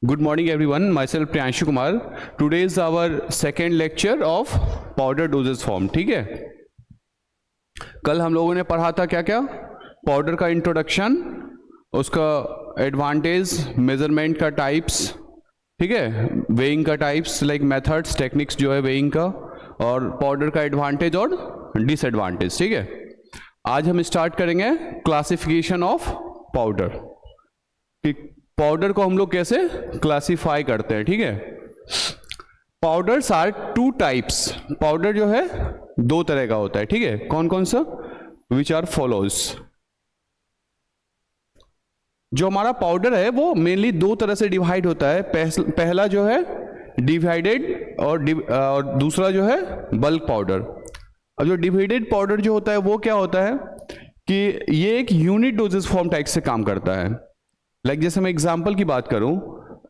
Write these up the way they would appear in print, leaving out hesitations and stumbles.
Good morning everyone, myself Priyanshu Kumar. Today is our second lecture of powder dosage form. ठीक है, कल हम लोगों ने पढ़ा था क्या क्या, पाउडर का इंट्रोडक्शन, उसका एडवांटेज, मेजरमेंट का टाइप्स, ठीक है, वेइंग का टाइप्स लाइक मेथड्स, टेक्निक्स जो है वेइंग का, और पाउडर का एडवांटेज और डिसएडवांटेज. ठीक है, आज हम स्टार्ट करेंगे क्लासिफिकेशन ऑफ पाउडर, कि पाउडर को हम लोग कैसे क्लासिफाई करते हैं. ठीक है, powders are two types. Powder जो है दो तरह का होता है. ठीक है, कौन कौन सा, विच आर फॉलोज. जो हमारा पाउडर है वो मेनली दो तरह से डिवाइड होता है. पहला जो है डिवाइडेड और दूसरा जो है बल्क पाउडर. अब जो डिवाइडेड पाउडर जो होता है वो क्या होता है कि ये एक यूनिट डोजेस फॉर्म टाइप से काम करता है. लाइक जैसे मैं एग्जांपल की बात करूं,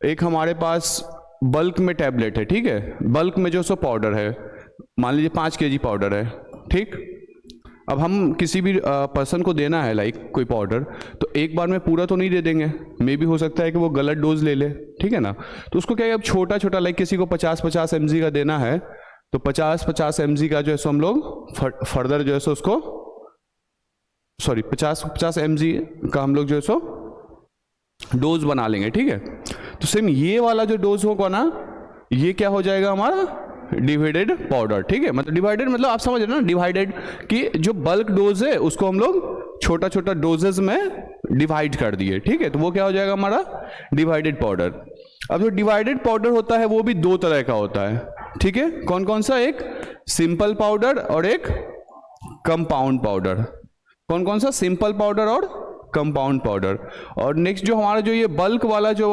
एक हमारे पास बल्क में टैबलेट है. ठीक है, बल्क में जो सो पाउडर है, मान लीजिए 5 kg पाउडर है. ठीक, अब हम किसी भी पर्सन को देना है लाइक कोई पाउडर, तो एक बार में पूरा तो नहीं दे देंगे, मे भी हो सकता है कि वो गलत डोज ले ले. ठीक है ना, तो उसको क्या है, अब छोटा छोटा लाइक किसी को 50-50 mg का देना है, तो 50-50 mg का जो है सो हम लोग फर्दर जो है सो उसको 50-50 mg का हम लोग जो है सो डोज बना लेंगे. ठीक है, तो सेम ये वाला जो डोज होगा ना, ये क्या हो जाएगा हमारा डिवाइडेड पाउडर. ठीक है, मतलब डिवाइडेड मतलब आप समझ रहे हो ना, डिवाइडेड कि जो बल्क डोज है उसको हम लोग छोटा छोटा डोजेस में डिवाइड कर दिए. ठीक है, तो वो क्या हो जाएगा हमारा डिवाइडेड पाउडर. अब जो डिवाइडेड पाउडर होता है वो भी दो तरह का होता है. ठीक है, कौन कौन सा, एक सिंपल पाउडर और एक कंपाउंड पाउडर. कौन कौन सा, सिंपल पाउडर और कंपाउंड पाउडर. और नेक्स्ट जो हमारा जो ये बल्क वाला जो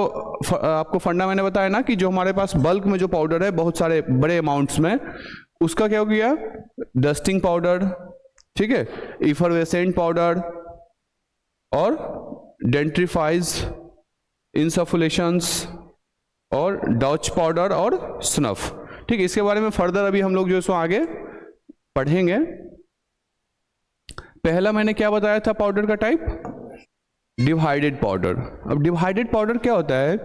आपको फंडा मैंने बताया ना, कि जो हमारे पास बल्क में जो पाउडर है बहुत सारे बड़े अमाउंट्स में, उसका क्या हो गया, डस्टिंग पाउडर. ठीक है, इफरवेसेंट पाउडर और डेंट्रीफाइज, इंसफुलेशंस और डॉच पाउडर और स्नफ. ठीक है, इसके बारे में फर्दर अभी हम लोग जो है सो आगे पढ़ेंगे. पहला मैंने क्या बताया था पाउडर का टाइप, डिवाइडेड पाउडर. अब डिवाइडेड पाउडर क्या होता है,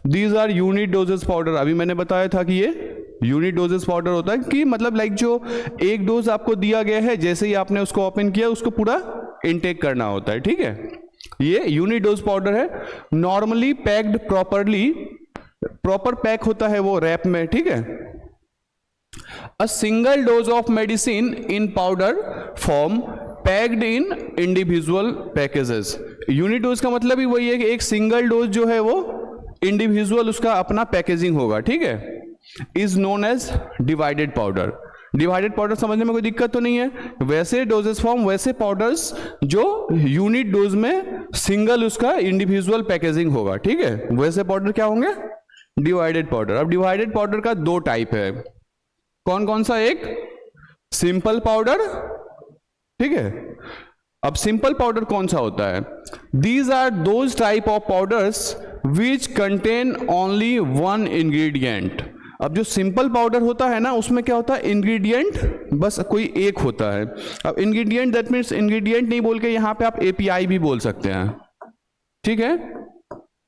these are unit doses powder. अभी मैंने बताया था कि ये यूनिट डोजेस पाउडर होता है, कि मतलब लाइक जो एक डोज आपको दिया गया है, जैसे ही आपने उसको ओपन किया उसको पूरा इनटेक करना होता है. ठीक है, ये यूनिट डोज पाउडर है. Normally packed properly, proper pack होता है वो रैप में. ठीक है, a single dose of medicine in powder form packed in individual packages. Unit dose का मतलब ही वही है कि एक सिंगल डोज जो है वो इंडिविजुअल उसका अपना पैकेजिंग होगा. ठीक है, is known as divided powder. Divided powder समझने में कोई दिक्कत तो नहीं है. वैसे डोजेस फॉर्म, वैसे पाउडर्स जो यूनिट डोज में सिंगल उसका इंडिविजुअल पैकेजिंग होगा. ठीक है, वैसे पाउडर क्या होंगे, डिवाइडेड पाउडर. अब डिवाइडेड पाउडर का दो टाइप है. कौन कौन सा, एक सिंपल पाउडर. ठीक है, अब सिंपल पाउडर कौन सा होता है, these are those type of powders which contain only one ingredient. अब जो सिंपल पाउडर होता है ना, उसमें क्या होता है, इंग्रेडिएंट बस कोई एक होता है. अब इंग्रेडिएंट दैट मीन्स इंग्रेडिएंट नहीं बोल के यहां पे आप एपीआई भी बोल सकते हैं. ठीक है,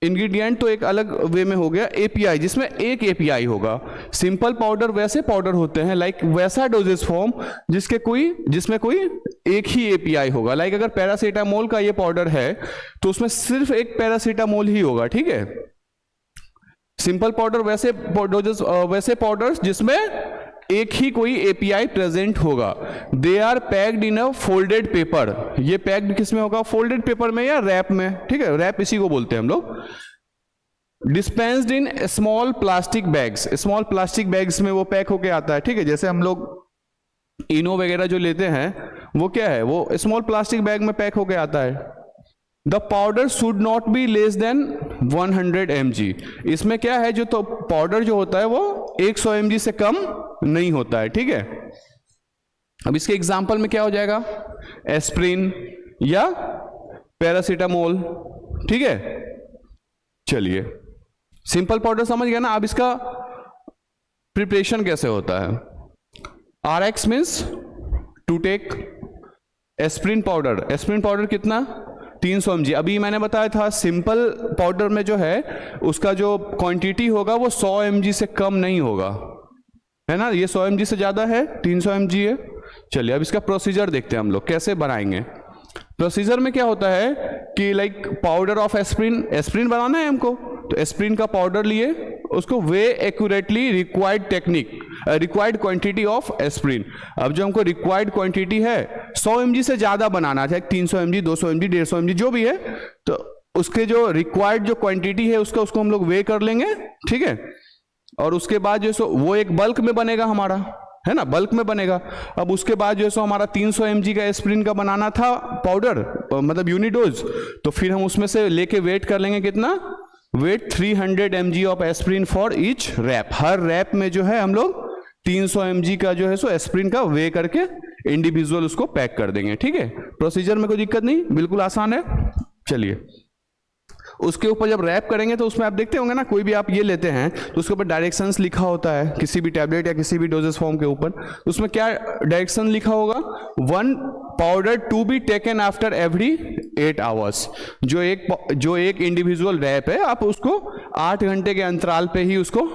इंग्रेडिएंट तो एक अलग वे में हो गया, एपीआई जिसमें एक एपीआई होगा. सिंपल पाउडर वैसे पाउडर होते हैं लाइक वैसा डोजेस फॉर्म जिसमें कोई एक ही एपीआई होगा. लाइक अगर पैरासीटामोल का ये पाउडर है तो उसमें सिर्फ एक पैरासीटामोल ही होगा. ठीक है, सिंपल पाउडर वैसे डोजेस, वैसे पाउडर्स जिसमें एक ही कोई एपीआई प्रेजेंट होगा. They are packed in a folded paper. ये पैक्ड किस में होगा, फोल्डेड पेपर में या रैप में. ठीक है, रैप इसी को बोलते हैं हम लोग. Dispensed in small plastic bags. Small plastic bags में वो पैक होके आता है. ठीक है, जैसे हम लोग इनो वगैरह जो लेते हैं वो क्या है, वो स्मॉल प्लास्टिक बैग में पैक होके आता है. The powder should not be less than 100 mg. इसमें क्या है, जो तो पाउडर जो होता है वो 100 mg से कम नहीं होता है. ठीक है, अब इसके एग्जांपल में क्या हो जाएगा, एस्प्रिन या पैरासीटामोल. ठीक है, चलिए सिंपल पाउडर समझ गया ना. अब इसका प्रिपरेशन कैसे होता है, RX means to take. Aspirin powder, aspirin powder कितना, 300 mg। अभी मैंने बताया था सिंपल पाउडर में जो है उसका जो क्वांटिटी होगा वो 100 mg से कम नहीं होगा, है ना। ये 100 mg से ज़्यादा है, 300 mg है। चलिए अब इसका प्रोसीजर देखते हैं हम लोग कैसे बनाएंगे। प्रोसीजर में क्या होता है कि like powder of aspirin, aspirin बनाना है हमको, तो एस्प्रिन का पाउडर लिए, उसको weigh accurately required technique, required quantity of aspirin. अब जो हमको रिक्वायर्ड क्वांटिटी है 100 mg से ज़्यादा बनाना है, 300 mg, 200 mg, 150 mg जो भी है, तो उसके जो रिक्वायर्ड जो क्वांटिटी है उसको हम लोग वे कर लेंगे, ठीक है। और उसके बाद जो सो वो एक बल्क में बनेगा हमारा, है ना, बल्क में बनेगा। अब उसके बाद जो सो हमारा 300 mg का एस्प्रिन का बनाना था पाउडर, मतलब यूनिडोज, तो फिर हम उसमें से लेके वेट कर लेंगे कितना, weight 300 mg of aspirin for each wrap. हर रैप में जो है हम लोग 300 mg का जो है सो एस्प्रिन का वे करके इंडिविजुअल उसको पैक कर देंगे, ठीक है। प्रोसीजर में कोई दिक्कत नहीं, बिल्कुल आसान है। चलिए उसके ऊपर जब रैप करेंगे तो उसमें आप देखते होंगे ना, कोई भी आप ये लेते हैं तो उसके ऊपर डायरेक्शंस लिखा होता है, किसी भी टैबलेट या किसी भी डोजेस फॉर्म के ऊपर, उसमें क्या डायरेक्शन लिखा होगा, 1 powder to be taken after every 8 hours. जो एक इंडिविजुअल रैप है आप उसको 8 घंटे के अंतराल पे ही उसको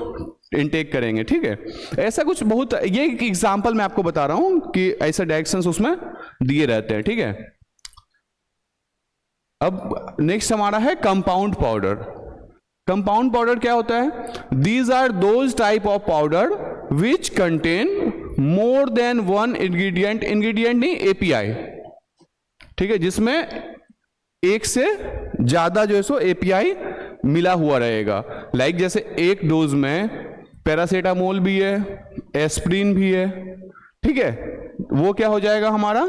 इनटेक करेंगे, ठीक है। ऐसा कुछ बहुत, ये एक एग्जाम्पल मैं आपको बता रहा हूं कि ऐसे डायरेक्शंस उसमें दिए रहते हैं, ठीक है। अब नेक्स्ट हमारा है कंपाउंड पाउडर। कंपाउंड पाउडर क्या होता है, these are those type of powder which contain more than 1 ingredient, ingredient नहीं एपीआई, ठीक है, जिसमें एक से ज्यादा जो है सो एपीआई मिला हुआ रहेगा। लाइक जैसे एक डोज में पैरासीटामोल भी है, एस्प्रिन भी है, ठीक है, वो क्या हो जाएगा हमारा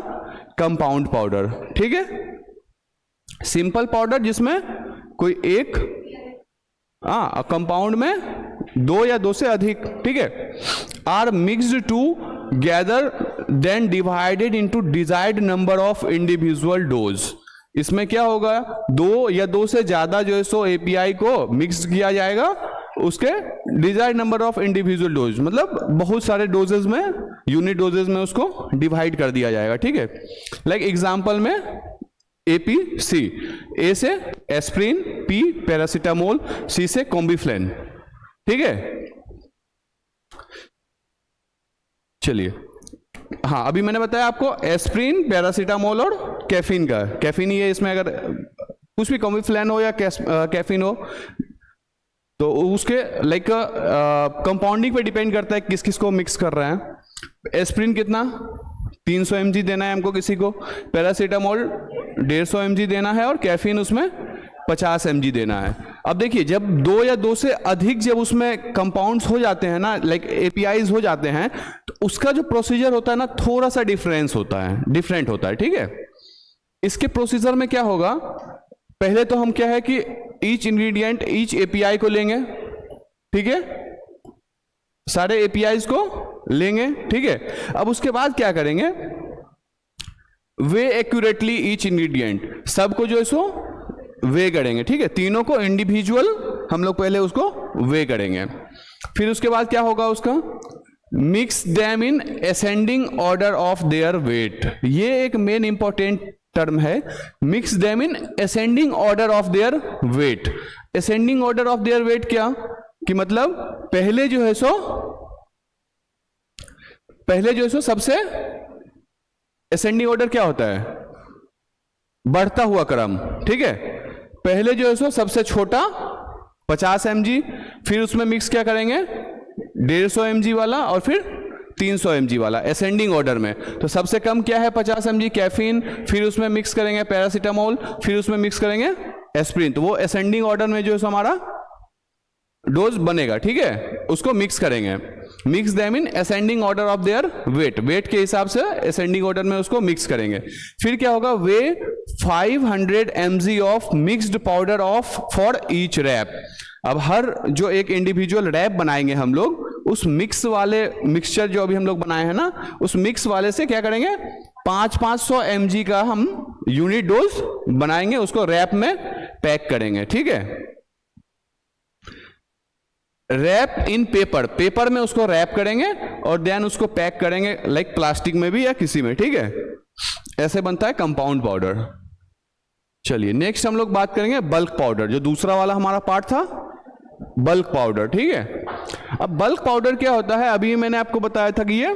कंपाउंड पाउडर, ठीक है। सिंपल पाउडर जिसमें कोई एक कंपाउंड में 2 या 2 से अधिक, ठीक है, are mixed together then divided into desired number of individual dose. इसमें क्या होगा, 2 या 2 से ज्यादा जो है सो एपीआई को मिक्स किया जाएगा, उसके desired number of individual dose, मतलब बहुत सारे डोजेज में, यूनिट डोजेज में उसको डिवाइड कर दिया जाएगा, ठीक है। लाइक एग्जांपल में APC, ए से एस्प्रिन, P पैरासीटामोल, C से कॉम्बिफ्लेन, ठीक है। चलिए हाँ, अभी मैंने बताया आपको एस्प्रिन, पैरासीटामोल और कैफीन का, कैफीन ही है इसमें, अगर कुछ भी कॉम्बिफ्लेन हो या कैफीन हो तो उसके लाइक कंपाउंडिंग पे डिपेंड करता है किस किस को मिक्स कर रहे हैं। एस्प्रिन कितना 300 mg देना है हमको किसी को, पैरासीटामोल 150 mg देना है, और कैफीन उसमें 50 mg देना है। अब देखिए जब 2 या 2 से अधिक जब उसमें कंपाउंड्स हो जाते हैं ना, लाइक एपीआईज हो जाते हैं, तो उसका जो प्रोसीजर होता है ना थोड़ा सा डिफरेंट होता है, ठीक है। इसके प्रोसीजर में क्या होगा, पहले तो हम क्या है कि ईच इंग्रेडिएंट, ईच एपीआई को लेंगे, ठीक है, सारे एपीआईज को लेंगे, ठीक है। अब उसके बाद क्या करेंगे, वे एक्यूरेटली ईच इंग्रेडिएंट, सबको जो है सो वे करेंगे, ठीक है, तीनों को इंडिविजुअल हम लोग पहले उसको वे करेंगे। फिर उसके बाद क्या होगा उसका, mix them in ascending order of their weight. ये एक मेन इंपॉर्टेंट टर्म है, mix them in ascending order of their weight. Ascending order of their weight क्या कि मतलब पहले जो है सो सबसे असेंडिंग ऑर्डर क्या होता है, बढ़ता हुआ क्रम, ठीक है। पहले जो है सो सबसे छोटा 50 mg, फिर उसमें मिक्स क्या करेंगे 150 mg वाला, और फिर 300 mg वाला, असेंडिंग ऑर्डर में। तो सबसे कम क्या है 50 mg कैफीन, फिर उसमें मिक्स करेंगे पैरासीटामोल, फिर उसमें मिक्स करेंगे एस्प्रिन, तो वो असेंडिंग ऑर्डर में जो है हमारा डोज बनेगा, ठीक है। उसको मिक्स करेंगे, mix them in ascending order of their weight, weight के हिसाब से असेंडिंग ऑर्डर में उसको मिक्स करेंगे। फिर क्या होगा, weigh 500 mg of mixed powder of for each wrap. अब हर जो एक इंडिविजुअल रैप बनाएंगे हम लोग, उस मिक्स वाले मिक्सचर जो अभी हम लोग बनाए हैं ना, उस मिक्स वाले से क्या करेंगे 500 mg का हम यूनिट डोज बनाएंगे, उसको रैप में पैक करेंगे, ठीक है। रैप इन पेपर, पेपर में उसको रैप करेंगे और देन उसको पैक करेंगे, लाइक प्लास्टिक में भी या किसी में, ठीक है। ऐसे बनता है कंपाउंड पाउडर। चलिए नेक्स्ट हम लोग बात करेंगे बल्क पाउडर, जो दूसरा वाला हमारा पार्ट था, बल्क पाउडर। ठीक है, अब बल्क पाउडर क्या होता है, अभी मैंने आपको बताया था कि ये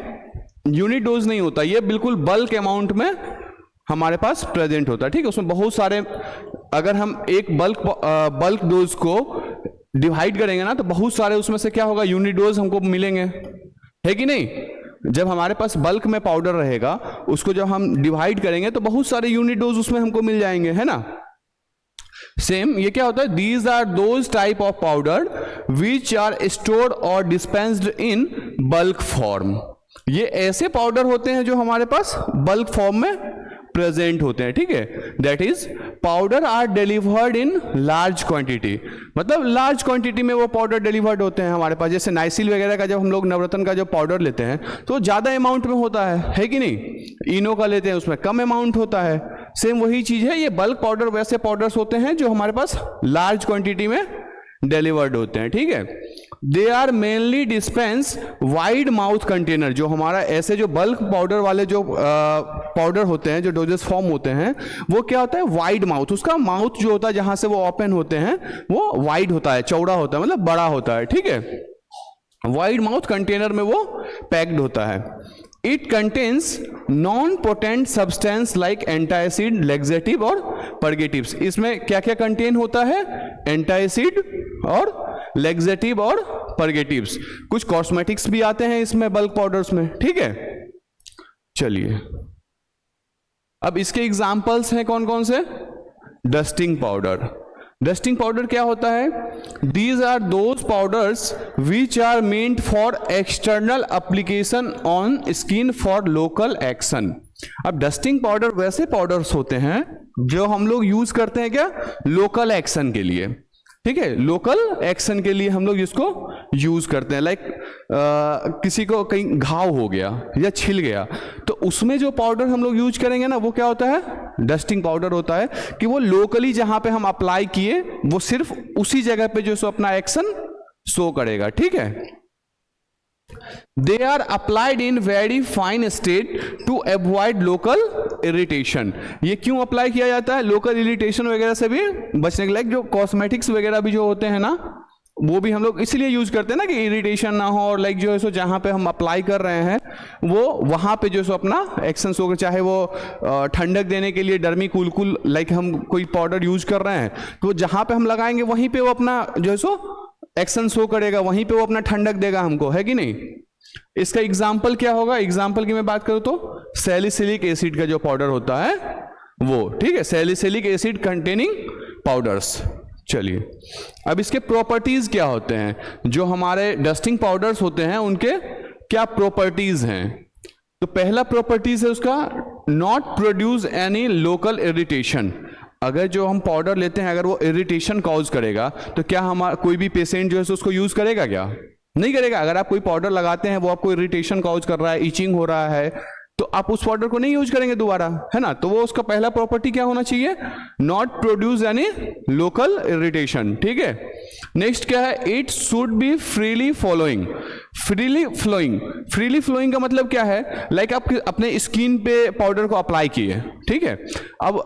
यूनिट डोज नहीं होता, ये बिल्कुल बल्क अमाउंट में हमारे पास प्रेजेंट होता है। ठीक है, उसमें बहुत सारे, अगर हम एक बल्क डोज को डिवाइड करेंगे ना तो बहुत सारे उसमें से क्या होगा, यूनिट डोज हमको मिलेंगे, है कि नहीं। जब हमारे पास बल्क में पाउडर रहेगा, उसको जब हम डिवाइड करेंगे तो बहुत सारे यूनिट डोज उसमें हमको मिल जाएंगे, है ना। सेम ये क्या होता है, these are those type of powder which are stored और डिस्पेंस्ड इन बल्क फॉर्म। ये ऐसे पाउडर होते हैं जो हमारे पास बल्क फॉर्म में प्रेजेंट होते हैं। ठीक है, that is powder are delivered in large quantity, मतलब लार्ज क्वांटिटी में वो पाउडर डिलीवर्ड होते हैं हमारे पास। जैसे नाइसिल वगैरह का जब हम लोग नवरत्न का जो पाउडर लेते हैं तो ज्यादा अमाउंट में होता है कि नहीं। इनो का लेते हैं उसमें कम अमाउंट होता है। सेम वही चीज है, ये बल्क पाउडर वैसे पाउडर्स होते हैं जो हमारे पास लार्ज क्वांटिटी में डिलीवर्ड होते हैं। ठीक है, they are mainly dispense wide mouth container, जो हमारा ऐसे जो बल्क पाउडर वाले जो पाउडर होते हैं, जो डोजेस फॉर्म होते हैं, वो क्या होता है, वाइड माउथ, उसका माउथ जो होता है जहां से वो ओपन होते हैं वो वाइड होता है, चौड़ा होता है, मतलब बड़ा होता है। ठीक है, वाइड माउथ कंटेनर में वो पैक्ड होता है। It contains non potent substance like antacid, laxative और परगेटिव्स। इसमें क्या क्या कंटेन होता है, एंटासिड और लेक्सेटिव और परगेटिव्स। कुछ कॉस्मेटिक्स भी आते हैं इसमें बल्क पाउडर्स में। ठीक है, चलिए अब इसके एग्जाम्पल्स हैं कौन कौन से। डस्टिंग पाउडर, डस्टिंग पाउडर क्या होता है, these are those powders which are meant for external application on skin for local action. अब डस्टिंग पाउडर वैसे पाउडर्स होते हैं जो हम लोग यूज करते हैं क्या, लोकल एक्शन के लिए। ठीक है, लोकल एक्शन के लिए हम लोग इसको यूज करते हैं। लाइक किसी को कहीं घाव हो गया या छिल गया तो उसमें जो पाउडर हम लोग यूज करेंगे ना वो क्या होता है, डस्टिंग पाउडर होता है, कि वो लोकली जहां पे हम अप्लाई किए वो सिर्फ उसी जगह पे जो सो अपना एक्शन शो करेगा। ठीक है, they are applied in very fine state to avoid local irritation. ये क्यों अप्लाई किया जाता है, लोकल इरिटेशन वगैरह से भी बचने के लिए। जो कॉस्मेटिक्स वगैरह भी जो होते हैं ना वो भी हम लोग इसलिए यूज करते हैं ना कि इरिटेशन ना हो, और लाइक जो है सो जहां पे हम अप्लाई कर रहे हैं वो वहां पे जो है सो अपना एक्शन शो, चाहे वो ठंडक देने के लिए डर्मी कूल लाइक हम कोई पाउडर यूज कर रहे हैं तो जहां पे हम लगाएंगे वहीं पे वो अपना जो है सो एक्शन शो करेगा, वहीं पे वो अपना ठंडक देगा हमको, है कि नहीं। इसका एग्जाम्पल क्या होगा, एग्जाम्पल की मैं बात करूं तो सैलिसिलिक एसिड का जो पाउडर होता है वो। ठीक है, सैलिसिलिक एसिड कंटेनिंग पाउडर्स। चलिए अब इसके प्रॉपर्टीज क्या होते हैं, जो हमारे डस्टिंग पाउडर्स होते हैं उनके क्या प्रॉपर्टीज हैं। तो पहला प्रॉपर्टीज है उसका, not produce any local irritation. अगर जो हम पाउडर लेते हैं अगर वो इरिटेशन कॉज करेगा तो क्या हमारा कोई भी पेशेंट जो है उसको यूज करेगा, क्या नहीं करेगा। अगर आप कोई पाउडर लगाते हैं वो आपको इरिटेशन कॉज कर रहा है, इचिंग हो रहा है, तो आप उस पाउडर को नहीं यूज करेंगे दोबारा, है ना। तो वो उसका पहला प्रॉपर्टी क्या होना चाहिए, not produce any local irritation. ठीक है, नेक्स्ट क्या है, it should be freely flowing. Freely flowing का मतलब क्या है, लाइक आप अपने स्किन पे पाउडर को अप्लाई किए, ठीक है, अब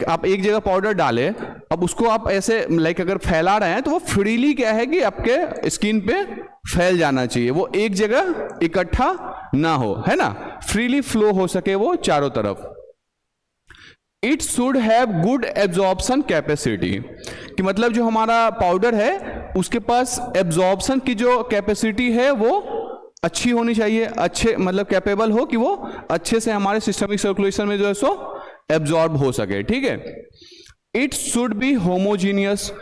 आप एक जगह पाउडर डाले, अब उसको आप ऐसे लाइक अगर फैला रहे हैं तो वो फ्रीली क्या है कि आपके स्किन पे फैल जाना चाहिए, वो एक जगह इकट्ठा ना हो, है ना, फ्रीली फ्लो हो सके वो चारों तरफ। It should have good absorption capacity, कि मतलब जो हमारा पाउडर है उसके पास एब्जॉर्प्शन की जो कैपेसिटी है वो अच्छी होनी चाहिए, अच्छे मतलब कैपेबल हो कि वो अच्छे से हमारे सिस्टमिक सर्कुलेशन में जो है सो एब्जॉर्ब हो सके। ठीक है, इट शुड बी होमोजीनियस,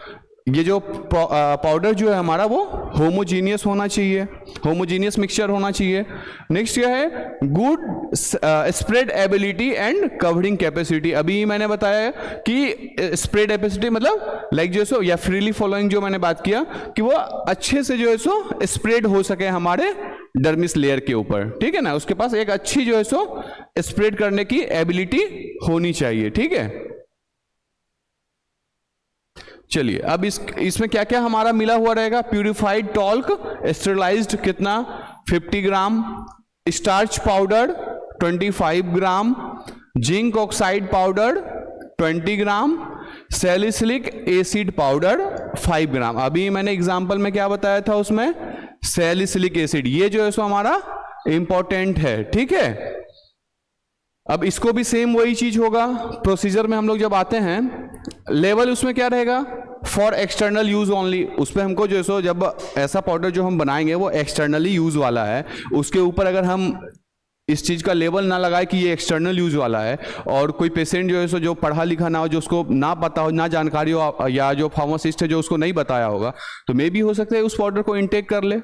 ये जो पाउडर जो है हमारा वो होमोजीनियस होना चाहिए, होमोजीनियस मिक्सचर होना चाहिए। नेक्स्ट क्या है, good spread ability and covering capacity. अभी मैंने बताया कि स्प्रेड एबिलिटी मतलब लाइक जो है सो या फ्रीली फॉलोइंग जो मैंने बात किया कि वो अच्छे से जो है सो स्प्रेड हो सके हमारे डर्मिस लेयर के ऊपर, ठीक है ना, उसके पास एक अच्छी जो है सो स्प्रेड करने की एबिलिटी होनी चाहिए। ठीक है, चलिए अब इसमें क्या क्या हमारा मिला हुआ रहेगा, प्यूरिफाइड टॉल्क स्टेरलाइज्ड कितना 50 ग्राम, स्टार्च पाउडर 25 ग्राम, जिंक ऑक्साइड पाउडर 20 ग्राम, सैलिसिलिक एसिड पाउडर 5 ग्राम। अभी मैंने एग्जांपल में क्या बताया था उसमें, सैलिसिलिक एसिड, ये जो है सो हमारा इंपॉर्टेंट है, ठीक है। अब इसको भी सेम वही चीज होगा, प्रोसीजर में हम लोग जब आते हैं, लेवल उसमें क्या रहेगा, फॉर एक्सटर्नल यूज ओनली। उस पर हमको जो है सो जब ऐसा पाउडर जो हम बनाएंगे वो एक्सटर्नली यूज वाला है, उसके ऊपर अगर हम इस चीज का लेबल ना लगाए कि ये एक्सटर्नल यूज वाला है, और कोई पेशेंट जो है सो जो पढ़ा लिखा ना हो, जो उसको ना पता हो, ना जानकारी हो, या जो फार्मासिस्ट है जो उसको नहीं बताया होगा, तो मे भी हो सकता है उस पाउडर को इनटेक कर ले,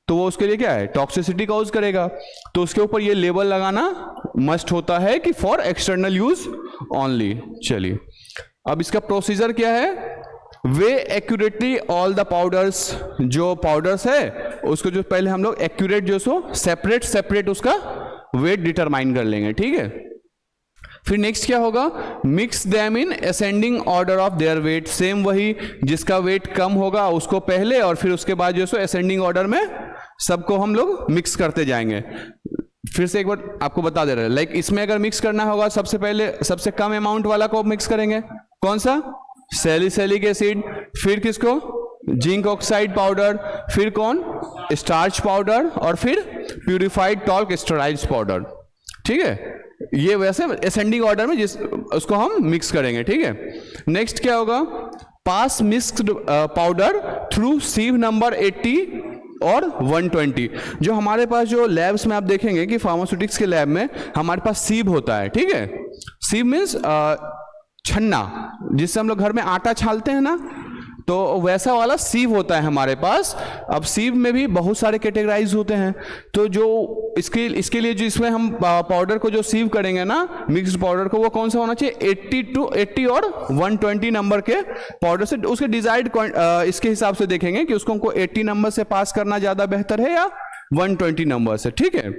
तो वो उसके लिए क्या है, टॉक्सिसिटी कॉज करेगा। तो उसके ऊपर ये लेबल लगाना मस्ट होता है कि फॉर एक्सटर्नल यूज ओनली। चलिए अब इसका प्रोसीजर क्या है, weigh accurately all the powders, जो पाउडर्स है उसको जो पहले हम लोग एक्यूरेट जो सो सेपरेट उसका वेट डिटरमाइन कर लेंगे, ठीक है। फिर नेक्स्ट क्या होगा, mix them in ascending order of their weight. Same वही, जिसका वेट कम होगा उसको पहले, और फिर उसके बाद जो सो असेंडिंग ऑर्डर में सबको हम लोग मिक्स करते जाएंगे। फिर से एक बार आपको बता दे रहे हैं, लाइक इसमें अगर मिक्स करना होगा, सबसे पहले सबसे कम अमाउंट वाला को मिक्स करेंगे, कौन सा, सैलिसिलिक एसिड, फिर किसको, जिंक ऑक्साइड पाउडर, फिर कौन, स्टार्च पाउडर, और फिर प्यूरिफाइड टॉल्क स्टेराइड्स पाउडर, ठीक है। ये वैसे असेंडिंग ऑर्डर में जिस उसको हम मिक्स करेंगे, ठीक है। नेक्स्ट क्या होगा, पास मिक्स्ड पाउडर थ्रू सीव नंबर 80 और 120। जो हमारे पास जो लैब्स में आप देखेंगे कि फार्मास्यूटिक्स के लैब में हमारे पास सीव होता है, ठीक है। सीव मीन्स छन्ना, जिससे हम लोग घर में आटा छालते हैं ना, तो वैसा वाला सीव होता है हमारे पास। अब सीव में भी बहुत सारे कैटेगराइज होते हैं, तो जो इसके लिए जो इसमें हम पाउडर को जो सीव करेंगे ना, मिक्स्ड पाउडर को, वो कौन सा होना चाहिए, 80 और 120 नंबर के पाउडर से। उसके डिजाइड इसके हिसाब से देखेंगे कि उसको हमको 80 नंबर से पास करना ज्यादा बेहतर है या 120 नंबर से, ठीक है।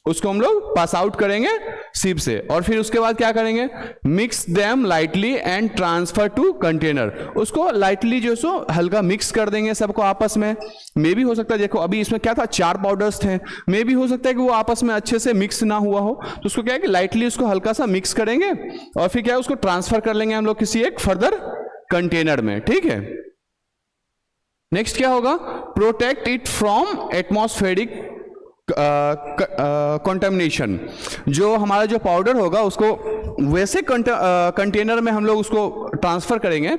उसको हम लोग पास आउट करेंगे सीव से, और फिर उसके बाद क्या करेंगे, mix them lightly and transfer to container. उसको लाइटली जो सो हल्का मिक्स कर देंगे सबको आपस में। मे भी हो सकता है, देखो अभी इसमें क्या था, 4 पाउडर्स थे, मे भी हो सकता है कि वो आपस में अच्छे से मिक्स ना हुआ हो, तो उसको क्या है कि लाइटली उसको हल्का सा मिक्स करेंगे, और फिर क्या है उसको ट्रांसफर कर लेंगे हम लोग किसी एक फर्दर कंटेनर में, ठीक है। नेक्स्ट क्या होगा, protect it from atmospheric contamination. जो हमारा जो पाउडर होगा उसको वैसे कंटेनर में हम लोग उसको ट्रांसफर करेंगे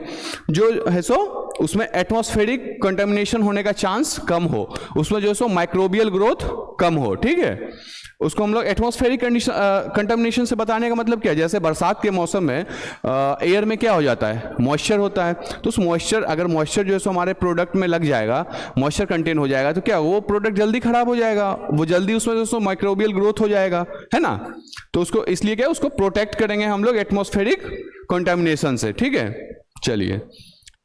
जो है सो उसमें एटमॉस्फेरिक कंटामिनेशन होने का चांस कम हो, उसमें जो सो माइक्रोबियल ग्रोथ कम हो, ठीक है। उसको हम लोग एटमॉस्फेरिक कंटामिनेशन से बताने का मतलब क्या है, जैसे बरसात के मौसम में एयर में क्या हो जाता है, मॉइस्चर होता है, तो उस मॉइस्चर, अगर मॉइस्चर जो है सो हमारे प्रोडक्ट में लग जाएगा, मॉइस्चर कंटेन हो जाएगा, तो क्या वो प्रोडक्ट जल्दी खराब हो जाएगा, वो जल्दी उसमें जो सो माइक्रोबियल ग्रोथ हो जाएगा, है ना। तो उसको इसलिए क्या है, उसको प्रोटेक्ट करेंगे हम लोग एटमॉस्फेरिक कंटामिनेशन से, ठीक है। चलिए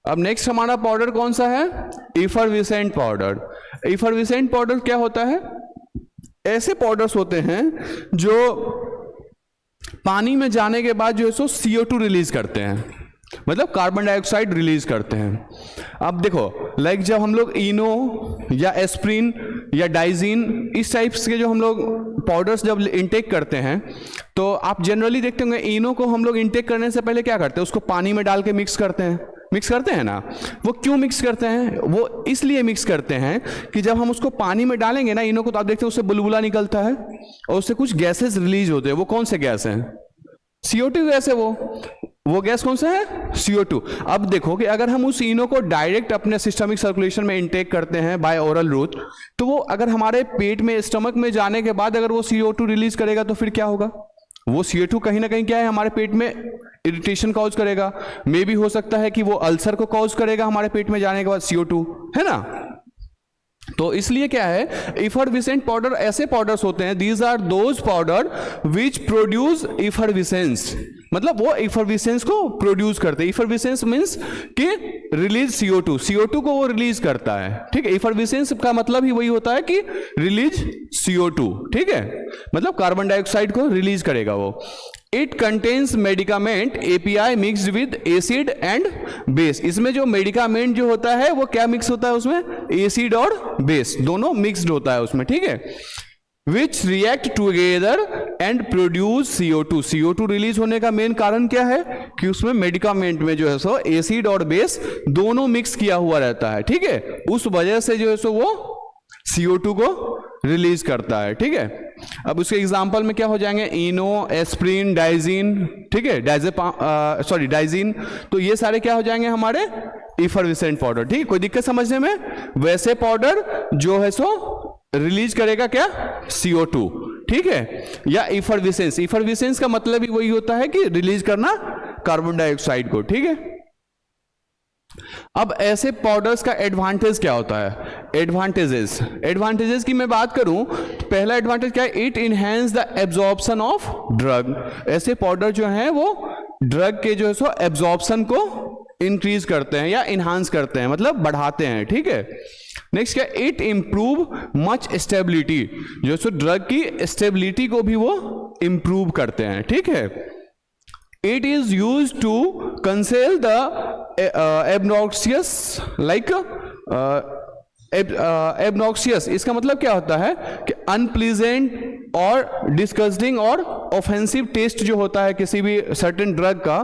अब नेक्स्ट हमारा पाउडर कौन सा है, इफरविसेंट पाउडर। इफरविसेंट पाउडर क्या होता है, ऐसे पाउडर्स होते हैं जो पानी में जाने के बाद जो है सो CO2 रिलीज करते हैं, मतलब कार्बन डाइऑक्साइड रिलीज करते हैं। अब देखो, लाइक जब हम लोग इनो या एस्प्रिन या डाइजीन इस टाइप्स के जो हम लोग पाउडर्स जब इनटेक करते हैं, तो आप जनरली देखते होंगे इनो को हम लोग इनटेक करने से पहले क्या करते हैं, उसको पानी में डाल के मिक्स करते हैं ना। वो क्यों मिक्स करते हैं, वो इसलिए मिक्स करते हैं कि जब हम उसको पानी में डालेंगे ना इनो को, तो आप देखते हैं उससे बुलबुला निकलता है और उससे कुछ गैसेस रिलीज होते हैं। वो कौन से गैस हैं, CO2 गैस है वो गैस कौन सा है, CO2। अब देखो कि अगर हम उस इनो को डायरेक्ट अपने सिस्टमिक सर्कुलेशन में इंटेक करते हैं बाय ओरल रूट, तो वो अगर हमारे पेट में, स्टमक में जाने के बाद अगर वो CO2 रिलीज करेगा, तो फिर क्या होगा, वो CO2 कहीं ना कहीं क्या है, हमारे पेट में इरिटेशन कॉज करेगा। मे भी हो सकता है कि वो अल्सर को कॉज करेगा हमारे पेट में जाने के बाद CO2, है ना। तो इसलिए क्या है, इफरविसेंट पाउडर ऐसे पाउडर्स होते हैं, these are those powder which produce effervescence, मतलब वो इफरविसेंस को प्रोड्यूस करते हैं। इफरविसेंस मीन्स कि रिलीज CO2 को वो रिलीज करता है, ठीक है। इफरविसेंस का मतलब ही वही होता है कि रिलीज CO2, ठीक है, मतलब कार्बन डाइऑक्साइड को रिलीज करेगा वो। It contains medicament API mixed with acid and base. इसमें जो मेडिकामेंट जो होता है वो क्या मिक्स होता है उसमें, एसिड और बेस दोनों मिक्स्ड होता है उसमें, ठीक है। विच react together and produce CO2। CO2 release होने का मेन कारण क्या है कि उसमें मेडिकामेंट में जो है सो एसिड और बेस दोनों मिक्स किया हुआ रहता है, ठीक है, उस वजह से जो है सो वो CO2 को रिलीज करता है, ठीक है। अब उसके एग्जांपल में क्या हो जाएंगे, इनो, एस्प्रिन, डाइजीन, ठीक है, डाइजीन, तो ये सारे क्या हो जाएंगे हमारे इफरविसेंट पाउडर, ठीक है। कोई दिक्कत समझने में? वैसे पाउडर जो है सो रिलीज करेगा क्या, CO2, ठीक है, या इफरविसेंस। इफरविसेंस का मतलब ही वही होता है कि रिलीज करना कार्बन डाइऑक्साइड को, ठीक है। अब ऐसे पाउडर्स का एडवांटेज क्या होता है, एडवांटेजेस की मैं बात करूं तो पहला एडवांटेज क्या है, it enhance the absorption of drug. ऐसे पाउडर जो हैं वो ड्रग के जो है सो एब्जॉर्प्शन को इंक्रीज करते हैं या इनहांस करते हैं, मतलब बढ़ाते हैं, ठीक है। नेक्स्ट क्या, इट इंप्रूव मच स्टेबिलिटी, जो सो ड्रग की स्टेबिलिटी को भी वो इंप्रूव करते हैं, ठीक है। It is use to conceal the obnoxious, like obnoxious, इसका मतलब क्या होता है कि अनप्लीजेंट और डिस्गस्टिंग और ऑफेंसिव टेस्ट जो होता है किसी भी सर्टेन ड्रग का,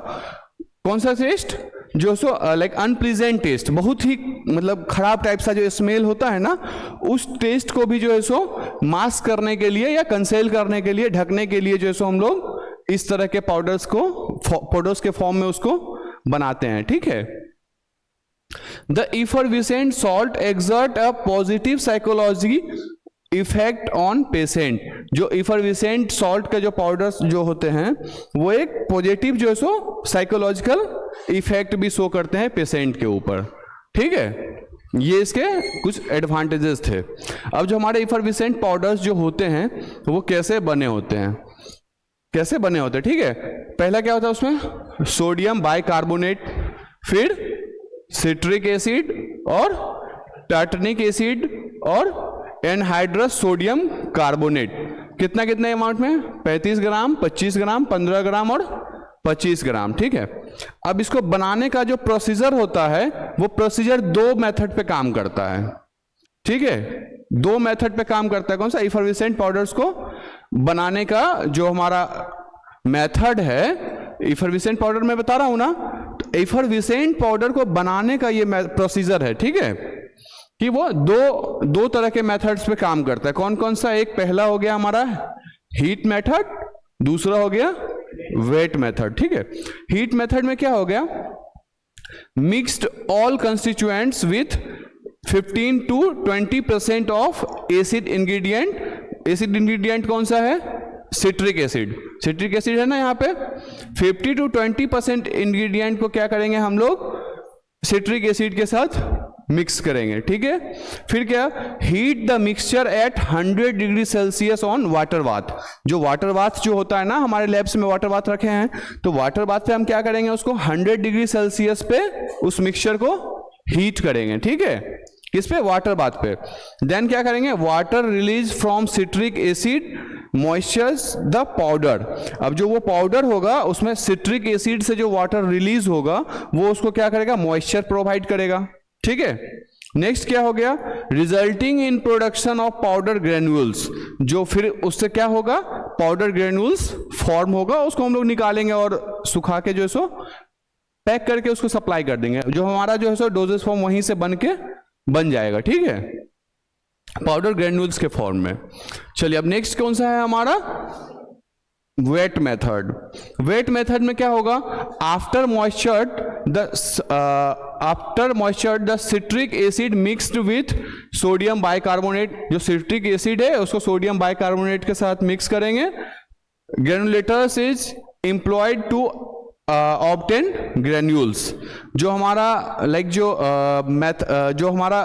कौन सा टेस्ट, जो सो लाइक अनप्लीजेंट टेस्ट, बहुत ही मतलब खराब टाइप सा जो स्मेल होता है ना, उस टेस्ट को भी जो है सो मास्क करने के लिए या कंसेल करने के लिए, ढकने के लिए जो है सो हम लोग इस तरह के पाउडर्स के फॉर्म में उसको बनाते हैं, ठीक है। The effervescent salt exert a positive psychology effect on patient. जो इफरविसेंट सॉल्ट के जो पाउडर्स जो होते हैं वो एक पॉजिटिव जो है सो साइकोलॉजिकल इफेक्ट भी शो करते हैं पेशेंट के ऊपर, ठीक है। ये इसके कुछ एडवांटेजेस थे। अब जो हमारे इफरविसेंट पाउडर्स जो होते हैं वो कैसे बने होते हैं, ठीक है। पहला क्या होता है उसमें, सोडियम बाइकार्बोनेट, फिर सिट्रिक एसिड और टार्टनिक एसिड और एनहाइड्रस सोडियम कार्बोनेट। कितना अमाउंट में, 35 ग्राम, 25 ग्राम, 15 ग्राम और 25 ग्राम, ठीक है। अब इसको बनाने का जो प्रोसीजर होता है वो प्रोसीजर 2 मेथड पे काम करता है, ठीक है। 2 मेथड पे काम करता है। कौन सा, इफरविसेंट पाउडर्स को बनाने का जो हमारा मेथड है, इफरविसेंट पाउडर मैं बता रहा हूं ना, तो इफरविसेंट पाउडर को बनाने का ये प्रोसीजर है, ठीक है, कि वो दो तरह के मेथड्स पे काम करता है। कौन कौन सा, एक पहला हो गया हमारा हीट मेथड, दूसरा हो गया वेट मेथड, ठीक है। हीट मेथड में क्या हो गया, mixed all constituents with 15 to 20% of acid ingredient. Acid ingredient कौन सा है, सिट्रिक एसिड है ना यहाँ पे। 50 to 20% इंग्रेडिएंट को क्या करेंगे हम लोग, सिट्रिक एसिड के साथ मिक्स करेंगे, ठीक है। फिर क्या, heat the mixture eight 100 degree Celsius on water bath. जो वाटर बाथ जो होता है ना, हमारे लैब्स में वाटर बाथ रखे हैं, तो वाटर बाथ पे हम क्या करेंगे, उसको 100 डिग्री सेल्सियस पे उस मिक्सचर को हीट करेंगे, ठीक है। किस पे, वाटर बाथ पे। देन क्या करेंगे, water release from citric acid moistures the powder. अब जो वो पाउडर होगा उसमें सिट्रिक एसिड से जो वाटर रिलीज होगा वो उसको क्या करेगा, मॉइस्चर प्रोवाइड करेगा, ठीक है। नेक्स्ट क्या हो गया, resulting in production of powder granules. जो फिर उससे क्या होगा, पाउडर ग्रेन्यूल्स फॉर्म होगा, उसको हम लोग निकालेंगे और सुखा के जो है सो पैक करके उसको सप्लाई कर देंगे। जो हमारा जो है सो डोजेस फॉर्म वहीं से बन जाएगा, ठीक है, पाउडर ग्रेन्यूल्स के फॉर्म में। चलिए अब नेक्स्ट कौन सा है हमारा, वेट मेथड। वेट मेथड में क्या होगा, after moistured the citric acid mixed with sodium bicarbonate. जो सिट्रिक एसिड है उसको सोडियम बाइकार्बोनेट के साथ मिक्स करेंगे। Granulators is employed to obtain granules. जो हमारा लाइक जो हमारा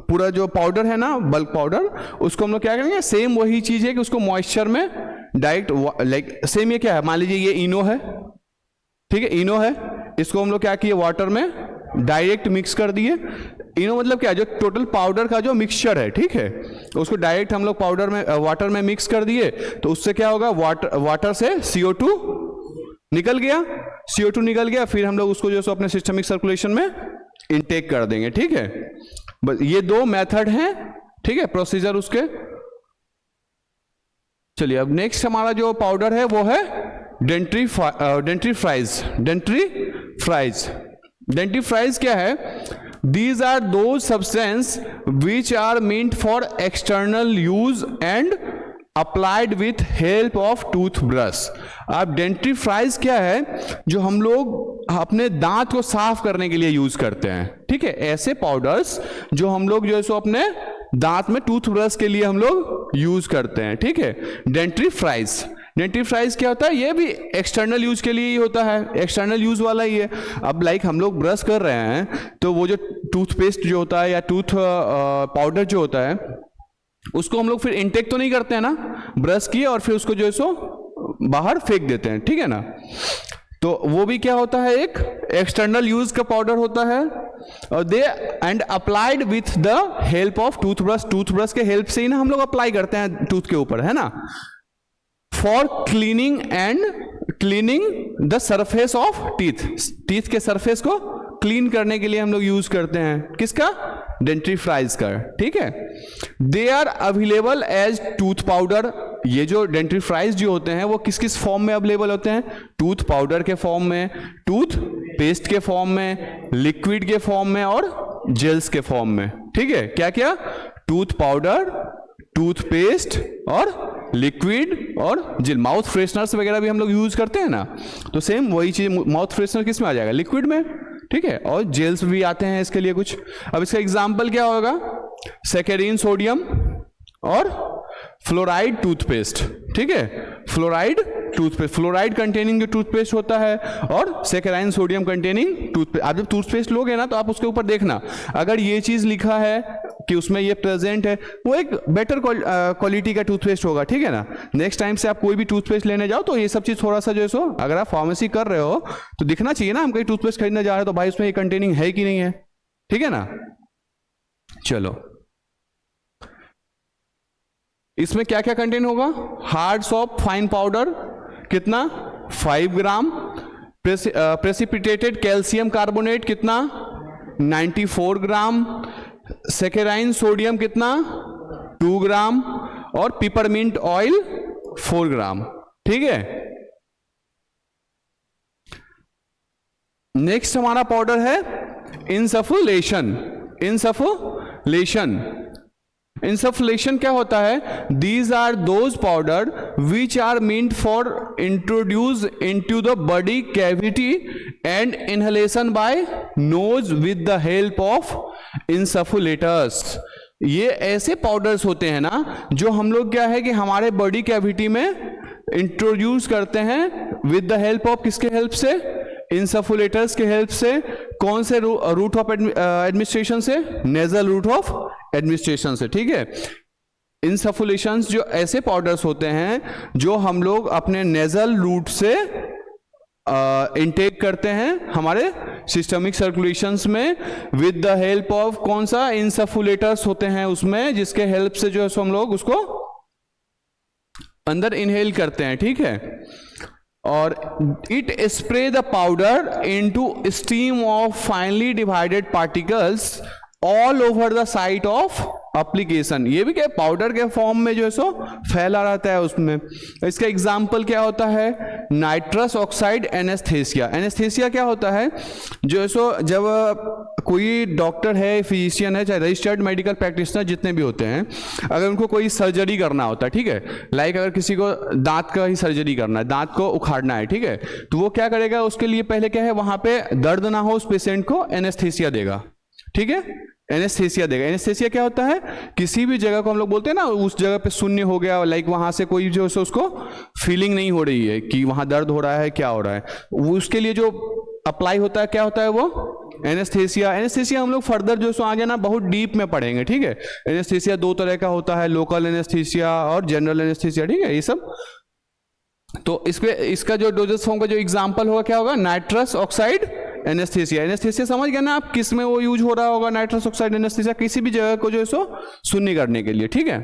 पूरा जो पाउडर है ना, बल्क पाउडर, उसको हम लोग क्या करेंगे, सेम वही चीज है कि उसको मॉइस्चर में डायरेक्ट लाइक सेम, ये क्या है, मान लीजिए ये इनो है, ठीक है, इनो है, इसको हम लोग क्या किए, वाटर में डायरेक्ट मिक्स कर दिए। इनो मतलब क्या, जो टोटल पाउडर का जो मिक्सचर है, ठीक है, उसको डायरेक्ट हम लोग पाउडर में वाटर में मिक्स कर दिए, तो उससे क्या होगा, वाटर से CO2 निकल गया, फिर हम लोग उसको जो सो अपने सिस्टमिक सर्कुलेशन में इनटेक कर देंगे, ठीक है। बस ये 2 मेथड हैं, ठीक है, प्रोसीजर उसके। चलिए अब नेक्स्ट हमारा जो पाउडर है वो है डेंट्रीफ्राइज। डेंट्रीफ्राइज क्या है? These are those substances which are meant for external use and applied with help of toothbrush। अब डेंट्रीफ्राइज क्या है? जो हम लोग अपने दांत को साफ करने के लिए यूज करते हैं, ठीक है, ऐसे पाउडर्स जो हम लोग जो है सो अपने दांत में टूथब्रश के लिए हम लोग यूज करते हैं, ठीक है। डेंट्रीफ्राइज क्या होता है? ये भी एक्सटर्नल यूज के लिए ही होता है, एक्सटर्नल यूज वाला ही है। अब लाइक हम लोग ब्रश कर रहे हैं तो वो जो टूथपेस्ट जो होता है या टूथ पाउडर जो होता है उसको हम लोग फिर इनटेक तो नहीं करते हैं ना, ब्रश किए और फिर उसको जो है सो बाहर फेंक देते हैं, ठीक है ना। तो वो भी क्या होता है? एक एक्सटर्नल यूज का पाउडर होता है। और they and applied with the help of toothbrush के हेल्प से ही ना हम लोग अप्लाई करते हैं टूथ के ऊपर, है ना। For cleaning the surface of teeth के सरफेस को क्लीन करने के लिए हम लोग यूज करते हैं। किसका? डेंट्रीफ्राइज का, ठीक है। They are available as tooth powder. ये जो डेंट्रीफ्राइज जो होते हैं वो किस किस फॉर्म में अवेलेबल होते हैं? टूथ पाउडर के फॉर्म में, टूथ पेस्ट के फॉर्म में, लिक्विड के फॉर्म में और जेल्स के फॉर्म में, ठीक है। क्या क्या? टूथ पाउडर, टूथपेस्ट और लिक्विड और जेल। माउथ फ्रेशनर्स वगैरह भी हम लोग यूज करते हैं ना, तो सेम वही चीज माउथ फ्रेशनर किस में आ जाएगा? लिक्विड में, ठीक है। और जेल्स भी आते हैं इसके लिए कुछ। अब इसका एग्जांपल क्या होगा? सैकरीन सोडियम और फ्लोराइड टूथपेस्ट, ठीक है। फ्लोराइड टूथपेस्ट, फ्लोराइड कंटेनिंग जो टूथपेस्ट होता है और सैकराइन सोडियम कंटेनिंग टूथपेस्ट। आप जब टूथपेस्ट लोगे ना तो आप उसके ऊपर देखना, अगर ये चीज लिखा है कि उसमें ये प्रेजेंट है, वो एक बेटर क्वालिटी का टूथपेस्ट होगा, ठीक है ना। नेक्स्ट टाइम से आप कोई भी टूथपेस्ट लेने जाओ तो ये सब चीज थोड़ा सा जो है सो, अगर आप फार्मेसी कर रहे हो तो दिखना चाहिए ना, हम कहीं टूथपेस्ट खरीदने जा रहे हैं तो भाई उसमें ये कंटेनिंग है कि नहीं है, ठीक है ना। चलो इसमें क्या क्या कंटेन होगा? हार्ड सॉप फाइन पाउडर कितना? 5 ग्राम। प्रेसिपिटेटेड कैल्शियम कार्बोनेट कितना? 94 ग्राम। सैकराइन सोडियम कितना? 2 ग्राम। और पिपरमिंट ऑयल 4 ग्राम, ठीक है। नेक्स्ट हमारा पाउडर है इंसफुलेशन। इंसफुलेशन क्या होता है? These are those powder which are meant for introduce into the body cavity and inhalation by nose with the help of insufflators. ये ऐसे पाउडर्स होते हैं ना जो हम लोग क्या है कि हमारे बॉडी कैविटी में इंट्रोड्यूस करते हैं विद द हेल्प ऑफ, किसके हेल्प से? इंसफुलेटर्स के हेल्प से। कौन से रूट ऑफ एडमिनिस्ट्रेशन से? नेजल रूट ऑफ एडमिनिस्ट्रेशन से, ठीक है। इंसफुलेशंस जो ऐसे पाउडर्स होते हैं जो हम लोग अपने नेजल रूट से इनटेक करते हैं हमारे सिस्टमिक सर्कुलेशंस में विद द हेल्प ऑफ, कौन सा? इंसफुलेटर्स होते हैं उसमें, जिसके हेल्प से जो है सो हम लोग उसको अंदर इनहेल करते हैं, ठीक है। और it spray the powder into steam of finally divided particles all over the site of application. ये भी क्या पाउडर के फॉर्म में जो है सो फैला रहता है उसमें। इसका एग्जाम्पल क्या होता है? Nitrous oxide anaesthesia. एनेस्थेसिया क्या होता है? जो है सो जब कोई डॉक्टर है, फिजिशियन है, चाहे रजिस्टर्ड मेडिकल प्रैक्टिशनर जितने भी होते हैं, अगर उनको कोई सर्जरी करना होता है, ठीक है, लाइक अगर किसी को दांत का ही सर्जरी करना है, दांत को उखाड़ना है, ठीक है, तो वो क्या करेगा? उसके लिए पहले क्या है, वहां पे दर्द ना हो उस पेशेंट को एनेस्थेसिया देगा, ठीक है। एनेस्थेसिया देगा। एनेस्थेसिया क्या होता है? किसी भी जगह को हम लोग बोलते हैं ना, उस जगह पे शून्य हो गया, लाइक वहां से कोई जो है उसको फीलिंग नहीं हो रही है कि वहां दर्द हो रहा है, क्या हो रहा है, उसके लिए जो अप्लाई होता है क्या होता है? वो एनेस्थेसिया। एनेस्थेसिया हम लोग फर्दर जो सो आगे ना बहुत डीप में पढ़ेंगे, ठीक है। एनेस्थेसिया 2 तरह का होता है, लोकल एनेस्थेसिया और जनरल एनेस्थेसिया, ठीक है, ये सब। तो इसका जो डोजेस फॉर्म का जो एग्जाम्पल होगा क्या होगा? Nitrous oxide anaesthesia. एनेस्थेसिया समझ गए ना आप, किस में वो यूज हो रहा होगा? नाइट्रस ऑक्साइड एनेस्थेसिया, किसी भी जगह को जो है सो शून्य करने के लिए, ठीक है।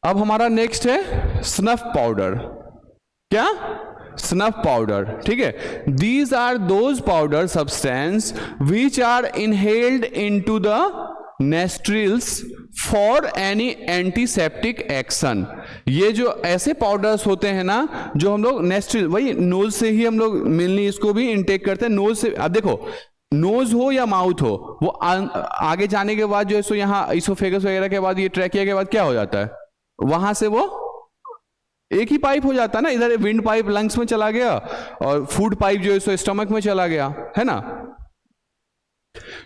अब हमारा नेक्स्ट है स्नफ पाउडर। क्या? स्नफ पाउडर, ठीक है। These are those powder substance which are inhaled into the nostrils for any antiseptic action. ये जो ऐसे पाउडर्स होते हैं ना जो हम लोग नेस्ट्रिल, वही नोज से ही हम लोग मेनली इसको भी इनटेक करते हैं, नोज से। अब देखो नोज हो या माउथ हो, वो आगे जाने के बाद जो है सो यहाँ इसोफेगस वगैरह के बाद ये ट्रैकिया के बाद क्या हो जाता है, वहां से वो एक ही पाइप हो जाता है ना, इधर विंड पाइप लंग्स में चला गया और फूड पाइप जो है सो स्टमक में चला गया, है ना।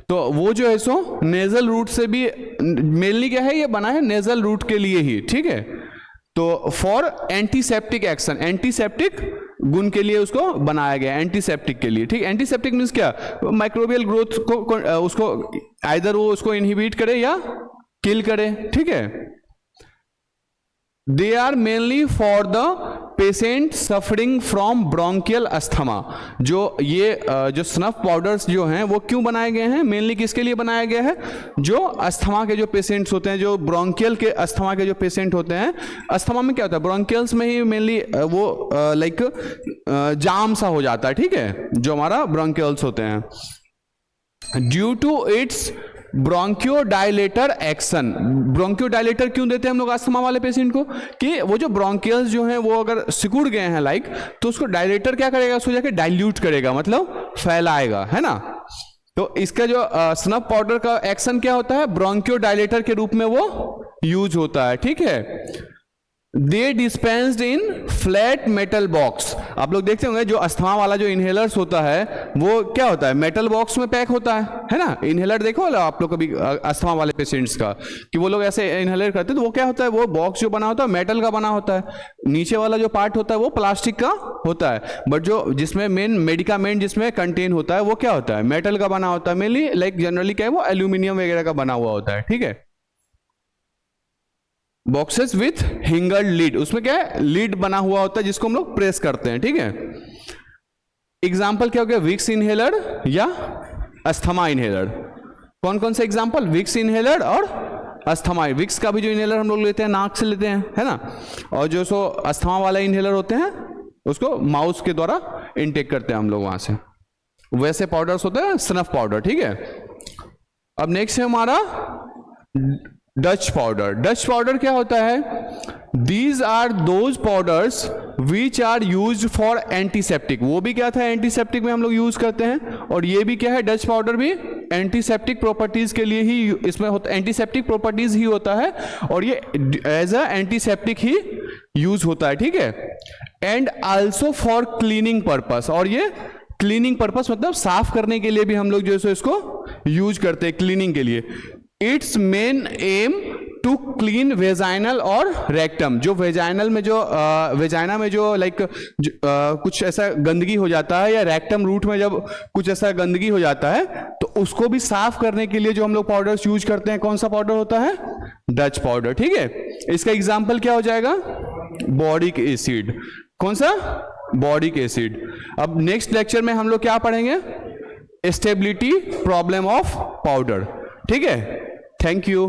तो वो जो है सो नेजल रूट से भी मेनली क्या है, ये बना है नेजल रूट के लिए ही, ठीक है। तो फॉर एंटीसेप्टिक एक्शन, एंटीसेप्टिक गुण के लिए उसको बनाया गया, एंटीसेप्टिक के लिए, ठीक। एंटीसेप्टिक मीन्स क्या, माइक्रोबियल ग्रोथ को उसको आइदर वो उसको इनहिबिट करे या किल करे, ठीक है। They are mainly for the patient suffering from bronchial asthma. जो ये जो स्नफ पाउडर्स जो हैं वो क्यों बनाए गए हैं, मेनली किसके लिए बनाया गया है, जो अस्थमा के जो पेशेंट्स होते हैं, जो ब्रोंकियल के अस्थमा के जो पेशेंट होते हैं। अस्थमा में क्या होता है, ब्रोंकियल्स में ही मेनली वो लाइक जाम सा हो जाता है, ठीक है, जो हमारा ब्रोंकियल्स होते हैं। Due to its bronchodilator action. Bronchodilator क्यों देते हैं हम लोग अस्थमा वाले पेशेंट को, कि वो जो ब्रोंकियल्स जो हैं वो अगर सिकुड़ गए हैं लाइक, तो उसको डायलेटर क्या करेगा, उसको जाके डाइल्यूट करेगा, मतलब फैलाएगा, है ना। तो इसका जो स्नफ पाउडर का एक्शन क्या होता है, ब्रोंकियोडाइलेटर के रूप में वो यूज होता है, ठीक है। They dispensed in flat metal box. आप लोग देखते होंगे जो अस्थमा वाला जो इनहेलर्स होता है वो क्या होता है, मेटल बॉक्स में पैक होता है ना। इनहेलर देखो आप लोग कभी अस्थमा वाले पेशेंट्स का, कि वो लोग ऐसे इनहेलर करते हैं तो वो क्या होता है, वो बॉक्स जो बना होता है मेटल का बना होता है, नीचे वाला जो पार्ट होता है वो प्लास्टिक का होता है, बट जो जिसमें मेन मेडिकामेंट जिसमें कंटेन होता है वो क्या होता है, मेटल का बना होता है, मेनली लाइक जनरली क्या है वो एल्यूमिनियम वगैरह का बना हुआ होता है, ठीक है। बॉक्सेस विथ हिंगर्ड लीड, उसमें क्या है, लीड बना हुआ होता है जिसको हम लोग प्रेस करते हैं, ठीक है। एग्जाम्पल क्या हो गया, विक्स इनहेलर या अस्थमा इनहेलर। कौन कौन से एग्जाम्पल, विक्स इनहेलर और अस्थमा। विक्स का भी जो इनहेलर हम लोग लेते हैं नाक से लेते हैं, है ना, और जो सो अस्थमा वाला इनहेलर होते हैं उसको माउथ के द्वारा इनटेक करते हैं हम लोग वहां से। वैसे पाउडर्स होते हैं स्नफ पाउडर, ठीक है। अब नेक्स्ट है हमारा डच पाउडर। डच पाउडर क्या होता है, these are those powders which are use for antiseptic. वो भी क्या था, एंटीसेप्टिक में हम लोग यूज करते हैं, और ये भी क्या है, डच पाउडर भी एंटीसेप्टिक प्रॉपर्टीज के लिए ही इसमें होता, एंटीसेप्टिक प्रॉपर्टीज ही होता है, और ये एज अ एंटीसेप्टिक ही यूज होता है, ठीक है। And also for cleaning purpose, और ये क्लीनिंग पर्पस मतलब साफ करने के लिए भी हम लोग जो है इसको यूज करते हैं, क्लीनिंग के लिए। It's main aim to clean vaginal और रेक्टम। जो वेजाइनल में जो वेजाइना में जो लाइक कुछ ऐसा गंदगी हो जाता है, या रेक्टम रूट में जब कुछ ऐसा गंदगी हो जाता है, तो उसको भी साफ करने के लिए जो हम लोग पाउडर्स यूज करते हैं, कौन सा पाउडर होता है, डच पाउडर, ठीक है। इसका एग्जाम्पल क्या हो जाएगा, बॉरिक एसिड। कौन सा, बॉरिक एसिड। अब नेक्स्ट लेक्चर में हम लोग क्या पढ़ेंगे, स्टेबिलिटी प्रॉब्लम ऑफ पाउडर, ठीक है। Thank you.